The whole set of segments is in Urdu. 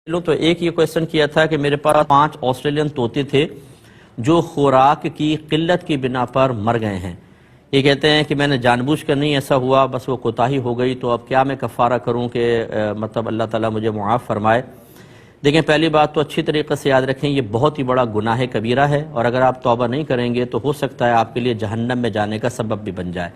تو ایک یہ کویسچن کیا تھا کہ میرے پاس 5 آسٹریلین طوطے تھے جو خوراک کی قلت کی بنا پر مر گئے ہیں۔ یہ کہتے ہیں کہ میں نے جان بوجھ کر نہیں ایسا ہوا، بس وہ کوتاہی ہو گئی، تو اب کیا میں کفارہ کروں کہ مطلب اللہ تعالیٰ مجھے معاف فرمائے۔ دیکھیں، پہلی بات تو اچھی طریقے سے یاد رکھیں، یہ بہت ہی بڑا گناہ کبیرہ ہے، اور اگر آپ توبہ نہیں کریں گے تو ہو سکتا ہے آپ کے لیے جہنم میں جانے کا سبب بھی بن جائے۔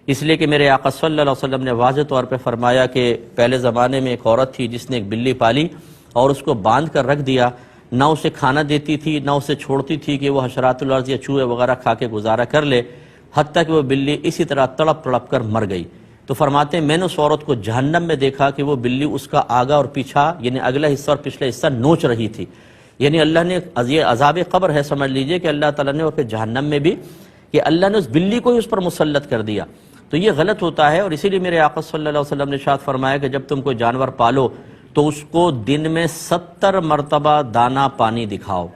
اس لیے کہ میرے آقا صلی اللہ علیہ وسلم نے واضح طور پہ فرمایا کہ پہلے زمانے میں ایک عورت تھی جس نے ایک بلی پالی اور اس کو باندھ کر رکھ دیا، نہ اسے کھانا دیتی تھی نہ اسے چھوڑتی تھی کہ وہ حشرات الارض یا چوہے وغیرہ کھا کے گزارا کر لے، حتیٰ کہ وہ بلی اسی طرح تڑپ تڑپ کر مر گئی۔ تو فرماتے ہیں میں نے اس عورت کو جہنم میں دیکھا کہ وہ بلی اس کا آگا اور پیچھا یعنی اگلا حصہ اور پچھلا حصہ نوچ رہی تھی۔ یعنی اللہ نے یہ عذاب قبر ہے، سمجھ لیجئے کہ اللہ تعالیٰ نے اور پھر جہنم میں بھی کہ اللہ نے اس بلی کو ہی اس پر مسلط کر دیا۔ تو یہ غلط ہوتا ہے، اور اسی لیے میرے آقا صلی اللہ علیہ وسلم نے ارشاد فرمایا کہ جب تم کوئی جانور پالو تو اس کو دن میں 70 مرتبہ دانا پانی دکھاؤ،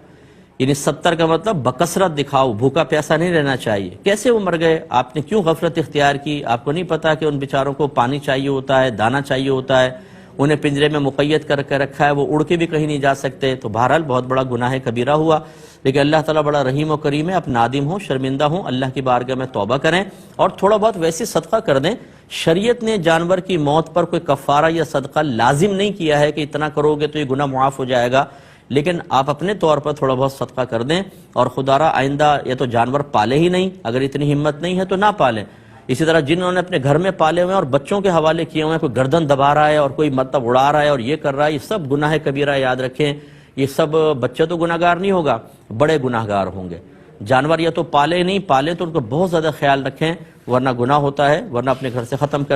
یعنی 70 کا مطلب بکثرت دکھاؤ، بھوکا پیاسا نہیں رہنا چاہیے۔ کیسے وہ مر گئے؟ آپ نے کیوں غفلت اختیار کی؟ آپ کو نہیں پتا کہ ان بیچاروں کو پانی چاہیے ہوتا ہے، دانا چاہیے ہوتا ہے، انہیں پنجرے میں مقید کر کے رکھا ہے، وہ اڑ کے بھی کہیں نہیں جا سکتے۔ تو بہرحال بہت بڑا گناہ کبیرہ ہوا، لیکن اللہ تعالیٰ بڑا رحیم و کریم ہے، آپ نادم ہوں، شرمندہ ہوں، اللہ کی بارگاہ میں توبہ کریں اور تھوڑا بہت ویسے صدقہ کر دیں۔ شریعت نے جانور کی موت پر کوئی کفارہ یا صدقہ لازم نہیں کیا ہے کہ اتنا کرو گے تو یہ گناہ معاف ہو جائے گا، لیکن آپ اپنے طور پر تھوڑا بہت صدقہ کر دیں، اور خدا را آئندہ یا تو جانور پالے ہی نہیں، اگر اتنی ہمت نہیں ہے تو نہ پالیں۔ اسی طرح جنہوں نے اپنے گھر میں پالے ہوئے ہیں اور بچوں کے حوالے کیے ہوئے ہیں، کوئی گردن دبا رہا ہے اور کوئی مطلب اڑا رہا ہے اور یہ کر رہا ہے، یہ سب گناہ کبیرہ یاد رکھیں۔ یہ سب بچہ تو گناہ گار نہیں ہوگا، بڑے گناہ گار ہوں گے۔ جانور یا تو پالے نہیں، پالے تو ان کو بہت زیادہ خیال رکھیں، ورنہ گناہ ہوتا ہے، ورنہ اپنے گھر سے ختم کر